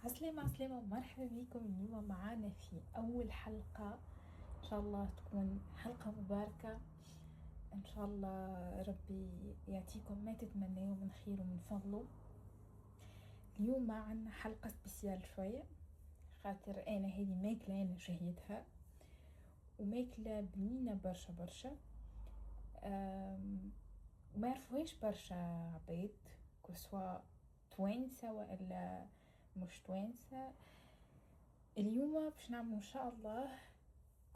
عسلامة ومرحبا بكم اليوم معانا في أول حلقة. إن شاء الله تكون حلقة مباركة. إن شاء الله ربي يعطيكم ما تتمنوا من خير ومن فضله. اليوم عنا حلقة سبيسيال شوية، خاطر أنا هذه ماكلة أنا شهيتها وماكلة بنينة برشا وما يعرفوهاش برشا عباد، كسوا توانسة وإلا مش توانسة. اليوم باش نعمل ان شاء الله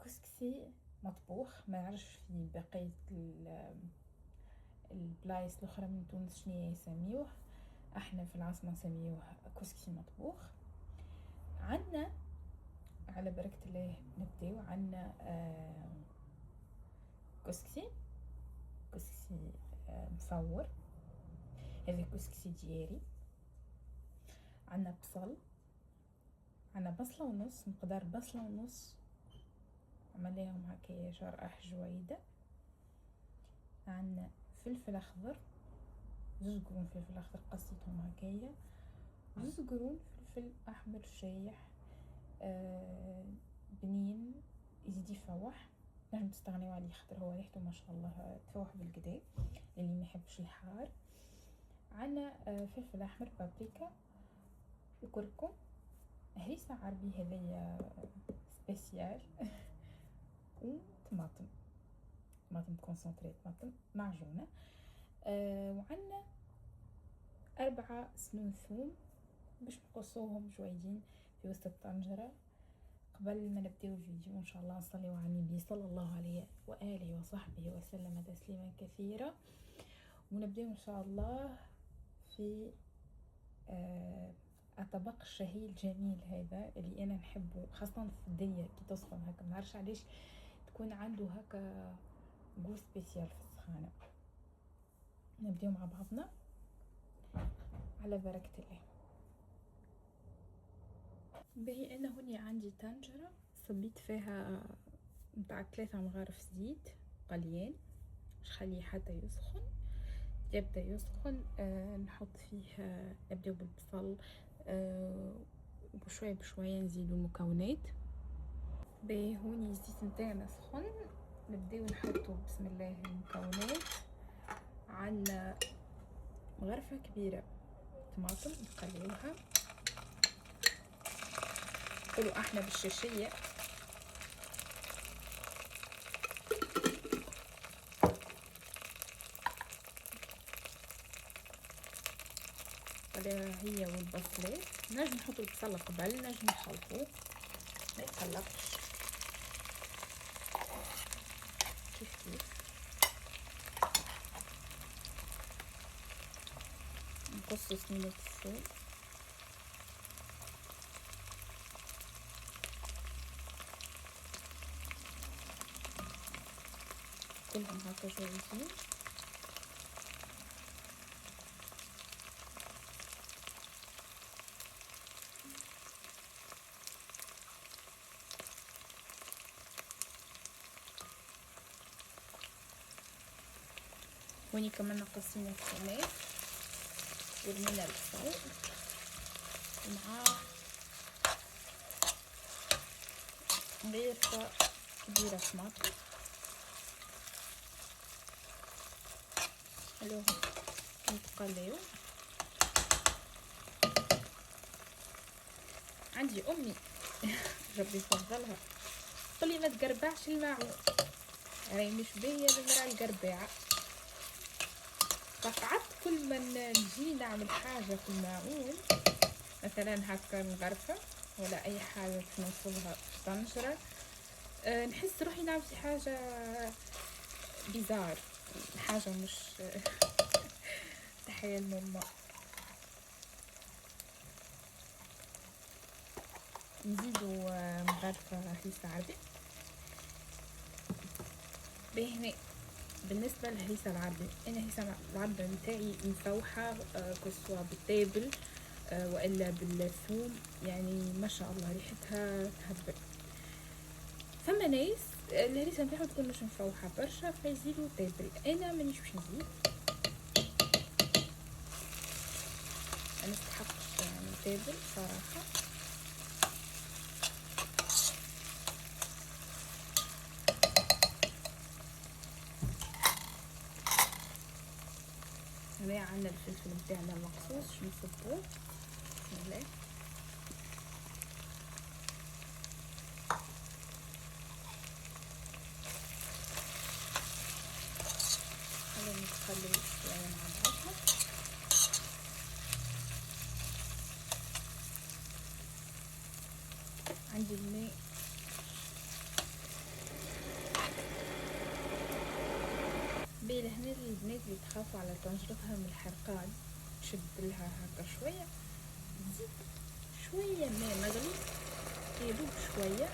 كسكسي مطبوخ. ما نعرفش في بقيه البلايص الاخرى من تونس شنو يسميوه، احنا في العاصمه نسميوه كسكسي مطبوخ. عندنا على بركه الله نبداو. عندنا كسكسي مفور، هذا كسكسي دياري. عندنا بصل، عندنا بصله ونص، مقدار بصله ونص عمليهم هكايا شرائح جويده. عندنا فلفل اخضر، 2 قرون فلفل اخضر قصيتهم هكايا، 2 قرون فلفل احمر شايح بنين يزيد يفوح. نجم تستغنيو عليه خاطر هو ريحته ما شاء الله تفوح بالكدا اللي ما يحبش الحار. عندنا فلفل احمر، بابريكا وكركم، هريسه عربي هذيا سبيسيال وطماطم كونسنتري، طماطم معجونه. وعندنا 4 سنون ثوم باش نقصوهم جويدين في وسط الطنجرة. قبل ما نبداو الفيديو ان شاء الله نصليو على النبي صلى الله عليه واله وصحبه وسلم تسليما كثيرا، ونبداو ان شاء الله في الطبق الشهي الجميل هذا اللي انا نحبه، خاصه في الدنيا كي تسخن هكا. ما نعرفش علاش تكون عنده هكا جو سبيسيال في السخانه. نبداو مع بعضنا على بركه الله. باهي انا هوني عندي طنجره صبيت فيها متاع 3 مغارف زيت قليان، مش خليه حتى يسخن. يبدا يسخن نحط فيه نبداو بالبصل وبشويه بشويه نزيدو المكونات. باهي هوني الزيت نتاعنا سخن، نبداو نحطو بسم الله المكونات. عندنا مغرفه كبيره طماطم نقليوها، نقولوا احنا بالشاشيه. هي والبصلات نجم نحطوا البصل قبل، نجم نخلطوه ما يتخلطش كيف. نقص سنينة الثوم، كلهم هكا جاهزين. هوني كمان قصينا الطماط ورمينا البصل ومع غرفة كبيرة طماطم. الو نتقليو. عندي امي ربي يفضلها تقولي ما تقربعش الماعون، راهي مش باهية المرأة القرباعة. فقعدت كل ما نجي نعمل حاجة في الماعون، مثلا هكا مغرفة ولا اي حاجة باش نوصلها في طنجرة، نحس روحي نعمل في حاجة بيزار، حاجة مش تحية لماما. نزيدو مغرفة هريسة عربي. باهي بالنسبة للهريسة العربي، انا الهريسة العربي نتاعي مفوحة كسوا بالتابل والا بالثوم، يعني ما شاء الله ريحتها تهبل. فما ناس الهريسة نتاعهم تكون مش مفوحة برشا فيزيدوا تابل، انا مانيش باش نزيد، انا استحقش يعني التوابل صراحة. هنا عندنا الفلفل بتاعنا المقصوص شو نصبوه. بسم الله. خلينا نخلي شوية مع بعضها. عندي الماء لهنا البنات اللي تخافوا على طنجرتها من الحرقان تشد لها هكا شويه، تزيد شويه ماء مغلي يدوب شويه.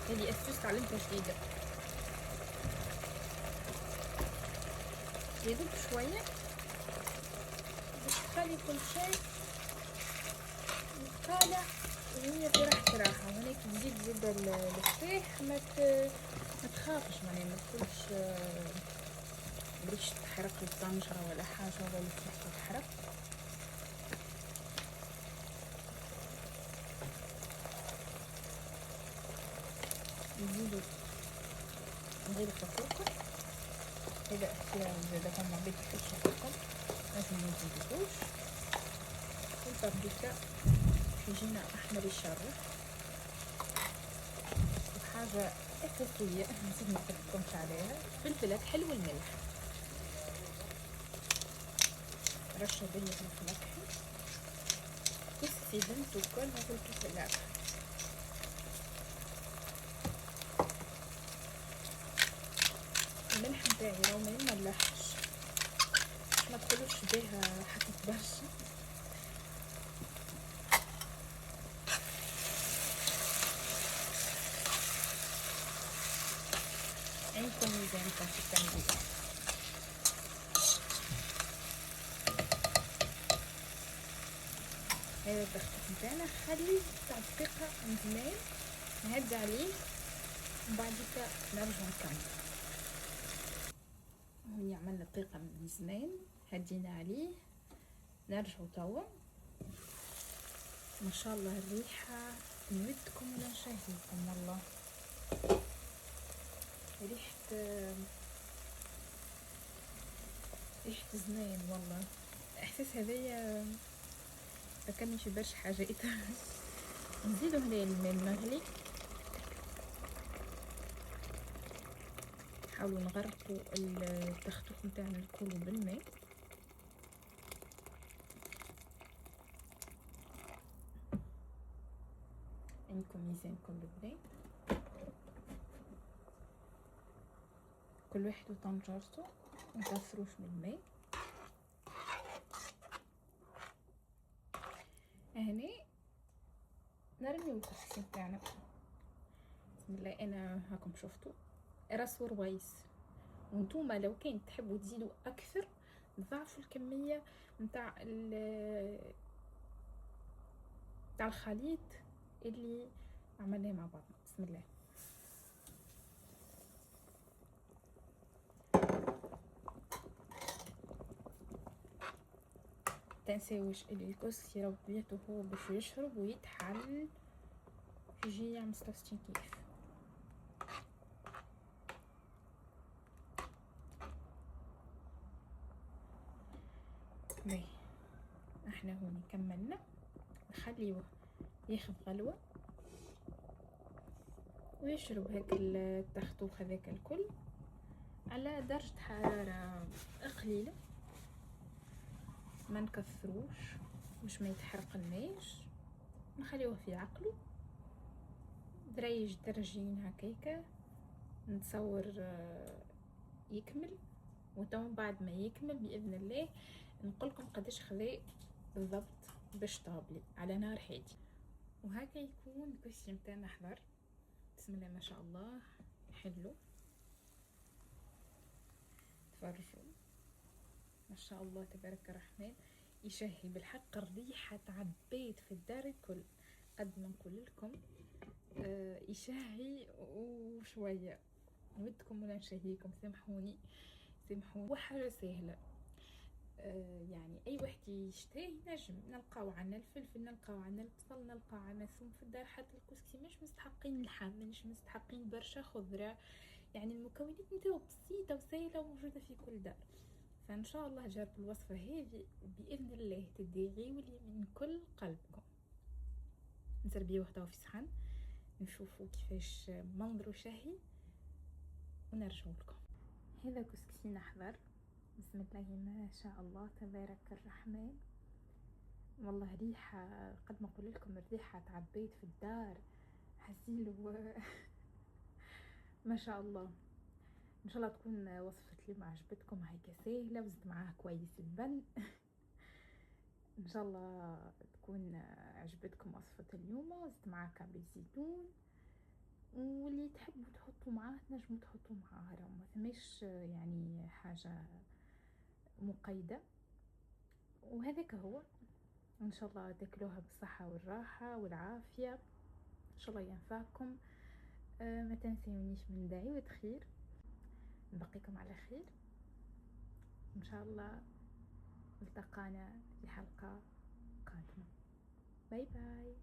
هذه اساس تعلمتها جديده، يدوب شويه باش تخلي كل شيء طالع وهي في راحه. وهناك تزيد زبده الفطيح ما تخافش، معناها ما تكونش بريش تحرق الطنجرة ولا حاجة ولا الفلفل تتحرق. نزيدو نغير الفقوقة. هذا اختيار زادا كان ما بيتحطش فيكم، لازم منزيدوش. والبابريكا يجينا احمر يشرف وحاجة اساسية نسيت نقولكمش عليها، فلفلات حلو الملح، رشة دية فلفل اكحل، كيس سيدن سكر هاكل فلفل اكحل. الملح نتاعي راهو ما نملحش، ما تقولوش بيها حطيت برشا. عندكم ميزان في التنظيف. هذا التخطيط نتاعنا خليه تاع دقيقة مزيان، نهدي عليه وبعد كده نرجع نكمل. هوني عملنا دقيقة من زمان، هدينا عليه، نرجعوا توا. ما شاء الله الريحة نودكم ولا نشهيكم والله. ريحة زمان والله. احساس هذايا فكرني شي برشا حاجات. نزيدو هنا الماء المغلي، نحاولوا نغرقوا التخطيط نتاعنا الكل بالماء. عندكم ميزانكم بالبنات، كل واحد وطنجرته، مكثروش من الماء. هنا نرميو الكسكسي نتاعنا. بسم الله. انا هاكم شفتوا راس ورويس، وانتوما لو كان تحبوا تزيدوا اكثر ضعفوا الكميه نتاع الخليط اللي عملناه مع بعضنا. بسم الله. تنساوش اللي الكسكسي راه بيته هو باش يشرب ويتحل يجي يعمل 66 كيف. باهي احنا هوني كملنا، نخليوه ياخذ غلوه ويشرب هاك التختوخ هذاك الكل على درجة حرارة قليلة، ما نكثروش باش ما يتحرقلناش، نخليوه في عقله دريج درجين هكاكا. نتصور يكمل، وتو بعد ما يكمل باذن الله نقولكم قداش خذا بالضبط باش طابلي على نار هادي. وهكا يكون الكسكسي نتاعنا حضر. بسم الله ما شاء الله حلو، تفرجوا ما شاء الله تبارك الرحمن. يشهي بالحق، الريحه تعبيت في الدار الكل. قد ما نقول لكم يشهي وشويه ودكم ولا نشهيكم، سامحوني. وحاجه سهله، يعني اي واحد يشتريه ينجم، نلقاو عنا الفلفل، نلقاو عنا البصل، نلقاو عنا الثوم في الدار. حتى الكسكسي مش مستحقين اللحم، مش مستحقين برشا خضره، يعني المكونات نتاعو بسيطه وسهله وموجوده في كل دار. فان شاء الله جربوا الوصفه هذه باذن الله تدعيولي من كل قلبكم. نسربيوه توا في صحن، نشوفوا كيفاش منظره شهي ونرجعوا لكم. هذا كسكسي احضر، بسم الله ما شاء الله تبارك الرحمن. والله ريحة قد ما اقول لكم، الريحة تعبيت في الدار، حسيلو ما شاء الله. ان شاء الله تكون وصفة اليوم عجبتكم، هيك سهلة وزدت معاها كويس اللبن ان شاء الله تكون عجبتكم وصفة اليوم. وزدت معاها كعب الزيتون، واللي تحبوا تحطوا معاه تنجموا تحطوا معاه، راه ما ثماش يعني حاجة مقيدة. وهذاك هو، ان شاء الله تاكلوها بالصحة والراحة والعافية، ان شاء الله ينفعكم. ما تنسونيش من دعوة خير، نبقيكم على خير ان شاء الله. التقانا في حلقة قادمة. باي باي.